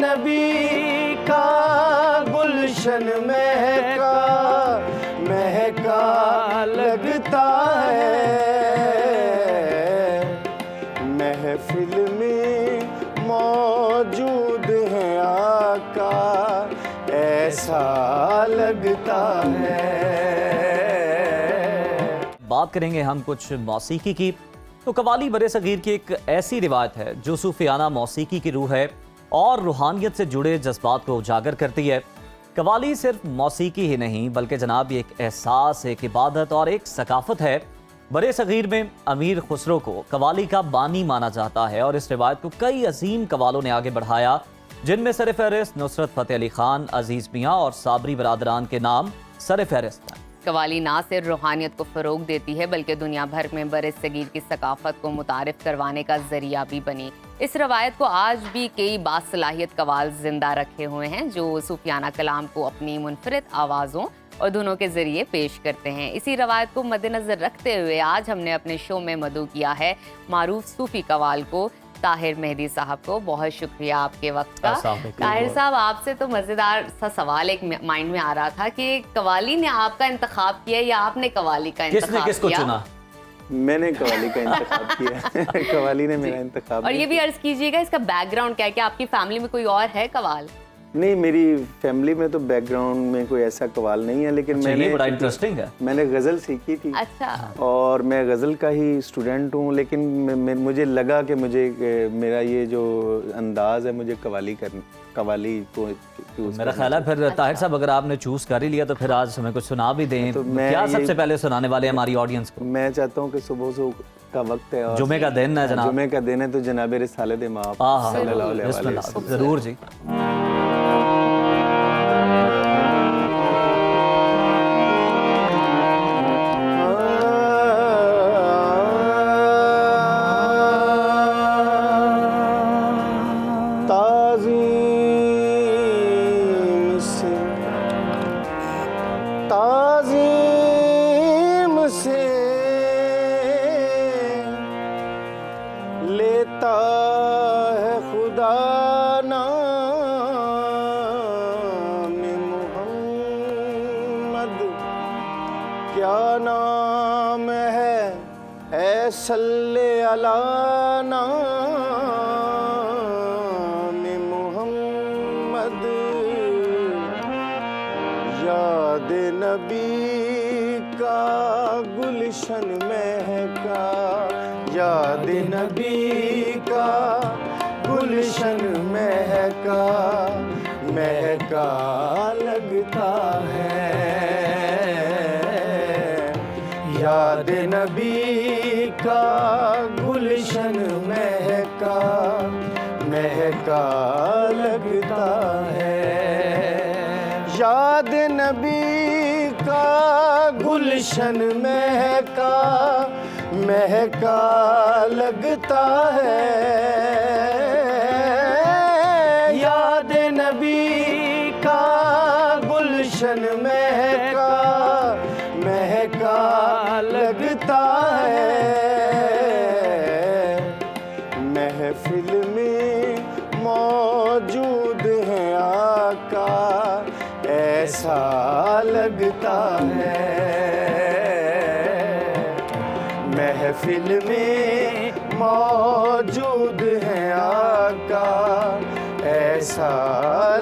नबी का गुलशन महका महका लगता है, महफिल में मौजूद है आका ऐसा लगता है। बात करेंगे हम कुछ मौसीकी की। तो कवाली बरे-सगीर की एक ऐसी रिवायत है जो सूफियाना मौसीकी की रूह है और रूहानियत से जुड़े जज्बात को उजागर करती है। कवाली सिर्फ मौसीकी ही नहीं बल्कि जनाब एक एहसास, एक इबादत और एक सकाफत है। बरे-सगीर में अमीर खुसरो को कवाली का बानी माना जाता है और इस रिवायत को कई अजीम कवालों ने आगे बढ़ाया, जिनमें सर-ए-फ़हरिस्त नुसरत फ़तेह अली खान, अजीज़ मियाँ और साबरी बरादरान के नाम सर-ए-फ़हरिस्त हैं। कवाली ना सिर्फ रूहानियत को फ़रोग देती है बल्कि दुनिया भर में बरे-सगीर की सकाफत को मुतारिफ करवाने का ज़रिया भी बनी। इस रवायत को आज भी कई बासलाहियत कवाल जिंदा रखे हुए हैं जो सूफियाना कलाम को अपनी मुनफरिद आवाज़ों और धुनों के ज़रिए पेश करते हैं। इसी रवायत को मद्देनज़र रखते हुए आज हमने अपने शो में मदऊ किया है मारूफ सूफ़ी कवाल को ताहिर मेहदी साहब को। बहुत शुक्रिया आपके वक्त का। ताहिर साहब, आपसे तो मज़ेदार सा सवाल एक माइंड में आ रहा था कि कवाली ने आपका इंतखाब किया या आपने कवाली का इंतखाब किसको किया? चुना? मैंने कवाली का इंतखाब किया। कवाली ने मेरा इंतखाब। और ये भी अर्ज कीजिएगा इसका बैकग्राउंड क्या है, कि आपकी फैमिली में कोई और है कवाल? नहीं, मेरी फैमिली में तो बैकग्राउंड में कोई ऐसा कवाल नहीं है, लेकिन मैंने बड़ा इंटरेस्टिंग है। मैंने गज़ल सीखी थी। अच्छा। और मैं गज़ल का ही स्टूडेंट हूँ, लेकिन मुझे लगा कि मेरा ये जो अंदाज़ है मुझे कवाली को मेरा ख्याल है फिर ताहिर साहब अगर आपने चूज कर ही लिया तो फिर आज हमें कुछ सुना भी दें। तो क्या सबसे पहले सुनाने वाले हैं हमारी ऑडियंस को? मैं चाहता हूँ कि सुबह का वक्त है और जुमे का दिन है जनाब। जुमे का दिन है तो जनाब रिसालत इमाम सल्लल्लाहु अलैहि वसल्लम। जरूर जी। ताज़ीम से लेता है खुदा नाम मुहम्मद। क्या नाम है सल्ले अला नाम मुहम्मद। याद नबी का गुलशन महका, याद नबी का गुलशन महका महका लगता है। याद नबी का गुलशन महका महका लगता है। याद नबी का गुलशन महका महका लगता है। याद नबी का गुलशन महका महका लगता है। महफिल में मौजूद है आका ऐसा लगता है। महफिल में मौजूद है आका ऐसा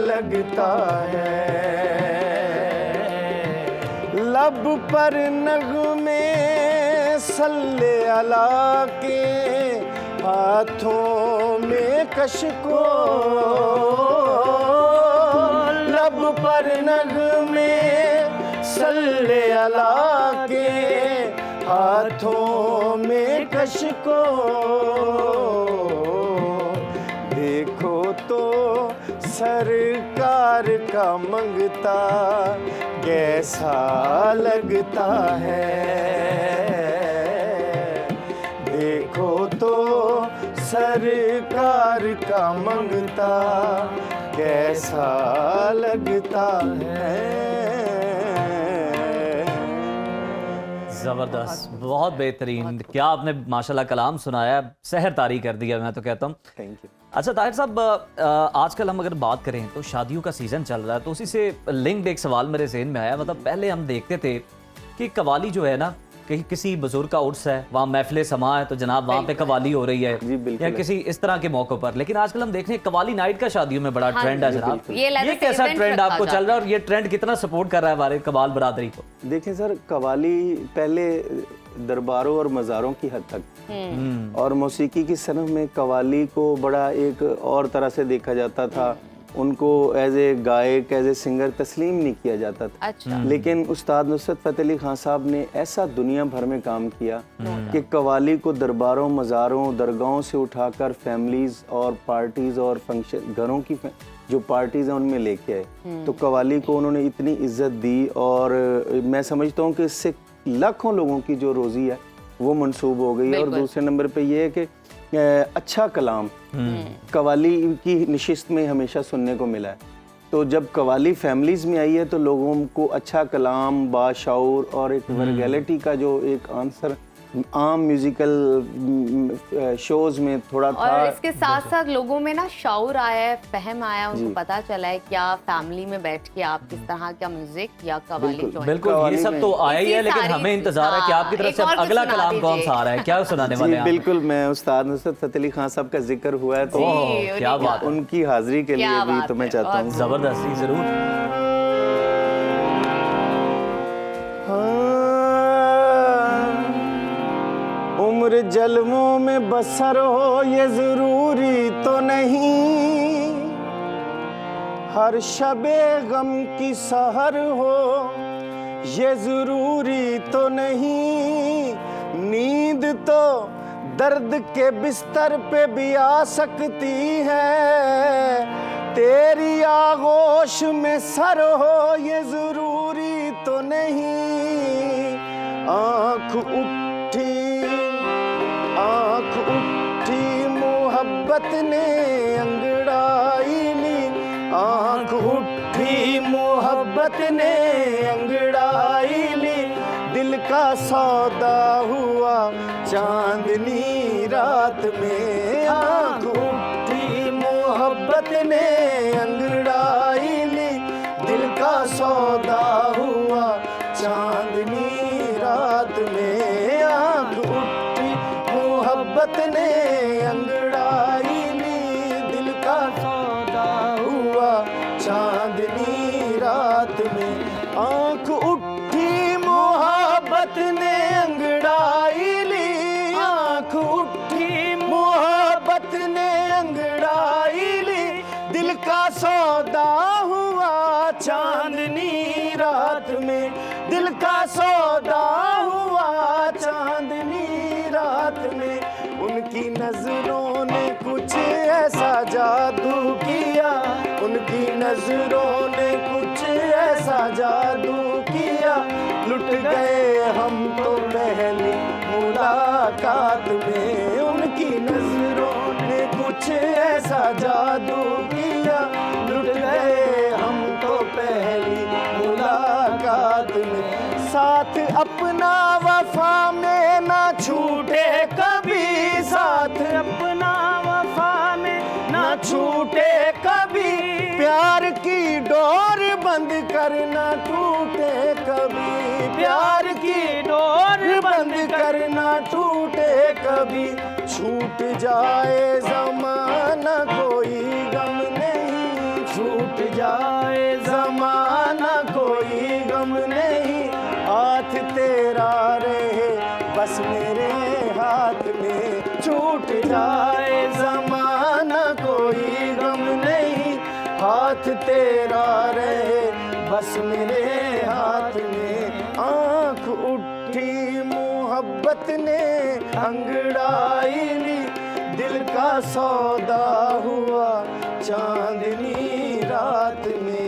लगता है। लब पर नग़्मे सल्ले अला के, हाथों में कशको लब पर नग़्मे सल्ले अला के, हाथों में कशको। देखो तो सरकार का मंगता कैसा लगता है। देखो तो सरकार का मंगता कैसा लगता है। जबरदस्त, बहुत बेहतरीन। क्या आपने माशाल्लाह कलाम सुनाया, सहर तारी कर दिया मैं तो कहता हूँ। Thank you. अच्छा ताहिर साहब, आजकल हम अगर बात करें तो शादियों का सीज़न चल रहा है, तो उसी से लिंक्ड एक सवाल मेरे ज़हन में आया। मतलब पहले हम देखते थे कि कवाली जो है ना, कहीं किसी बुजुर्ग का उर्स है, वहाँ महफिल समा है तो जनाब वहाँ पे कवाली हो रही है, जी, बिल्कुल या है। किसी इस तरह के मौक़ों पर। लेकिन आजकल हम देख रहे हैं कवाली नाइट का शादियों में बड़ा ट्रेंड है जनाब। ये ये कैसा event ट्रेंड रखा आपको चल रहा है और ये ट्रेंड कितना सपोर्ट कर रहा है हमारे कवाल बरादरी को? देखें सर, कवाली पहले दरबारों और मज़ारों की हद तक, और मौसीकी की सनफ में कवाली को बड़ा एक और तरह से देखा जाता था। उनको एज ए गायक, एज ए सिंगर तस्लीम नहीं किया जाता था। अच्छा। लेकिन उस्ताद नुसरत फ़तेह अली खान साहब ने ऐसा दुनिया भर में काम किया कि कवाली को दरबारों, मज़ारों, दरगाहों से उठाकर फैमिलीज़ और पार्टीज़ और फंक्शन, घरों की जो पार्टीज़ हैं उनमें लेके आए। तो कवाली को उन्होंने इतनी इज्जत दी, और मैं समझता हूँ कि इससे लाखों लोगों की जो रोज़ी है वो मंसूब हो गई है। और दूसरे नंबर पे ये है कि अच्छा कलाम कवाली की नशिस्त में हमेशा सुनने को मिला है। तो जब कवाली फैमिलीज़ में आई है तो लोगों को अच्छा कलाम, बाशऊर और एक वर्गैलिटी का जो एक आंसर आम म्यूजिकल शोज में थोड़ा था। और इसके साथ साथ लोगों में ना शऊर आया है, फहम आया, उनको पता चला है क्या फैमिली में बैठ के आप किस तरह का म्यूजिक या कवाली join बिल्कुल, ये सब तो आया ही है, लेकिन हमें इंतजार है कि आपकी तरफ से अब अगला कलाम कौन सा आ रहा है, क्या सुनाने वाले हैं? बिल्कुल, मैं उस्ताद नुसरत फ़तेह अली खान साहब का जिक्र हुआ है तो क्या बात है, उनकी हाजिरी के लिए भी तो मैं चाहता हूँ। जबरदस्ती जरूर। उम्र जलवों में बसर हो ये जरूरी तो नहीं, हर शबे गम की सहर हो ये जरूरी तो नहीं, नींद तो दर्द के बिस्तर पे भी आ सकती है, तेरी आगोश में सर हो ये जरूरी तो नहीं। आँख उठी मोहब्बत ने अंगड़ाई ली, आँख उठी मोहब्बत ने अंगड़ाई ली, दिल का सौदा हुआ चांदनी रात में, आँख उठी मोहब्बत ने अंगड़ाई ली, दिल का सौदा हुआ चांदनी रात में, आँख उठी मोहब्बत ने अंगड़ाई ली, दिल का सौदा हुआ चांदनी रात में, आँख उठी मोहब्बत ने अंगड़ाई ली, आँख उठी मोहब्बत ने अंगड़ाई ली, दिल का सौदा हुआ चांदनी रात में, दिल का सौदा हुआ चांदनी रात में। उनकी नजरों ने कुछ ऐसा जादू किया, उनकी नजरों ने कुछ ऐसा जादू किया, लुट गए हम तो पहली मुलाकात में, उनकी नजरों ने कुछ ऐसा जादू किया, लुट गए हम तो पहली मुलाकात में, साथ अपना वफा में ना छूटे कभी, साथ अपना वफा में ना छूटे कभी, प्यार की डोर बंद करना टूटे कभी, प्यार की डोर बंद करना टूटे कभी, छूट जाए ज़माना कोई गम नहीं, छूट जाए ज़माना कोई गम नहीं, हाथ तेरा रहे बस मेरे हाथ में, छूट जाए ज़माना कोई गम नहीं, हाथ तेरा रहे बस मेरे हाथ में, आँख उठी मोहब्बत ने अंगड़ाई ली, दिल का सौदा हुआ चांदनी रात में।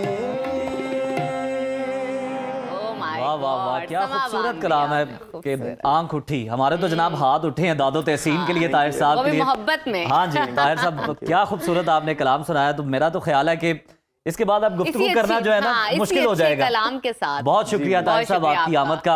वाह वाह वाह, क्या खूबसूरत कलाम है कि आंख उठी। हमारे तो जनाब हाथ उठे हैं दादो तहसीन के लिए, ताहिर साहब के लिए, मोहब्बत में। हाँ जी ताहिर साहब, क्या खूबसूरत आपने कलाम सुनाया। तो मेरा तो ख्याल है कि इसके बाद अब गुफ्तगू करना जो है ना मुश्किल हो जाएगा। कलाम के साथ बहुत शुक्रिया ताहिर साहब आपकी आमद का।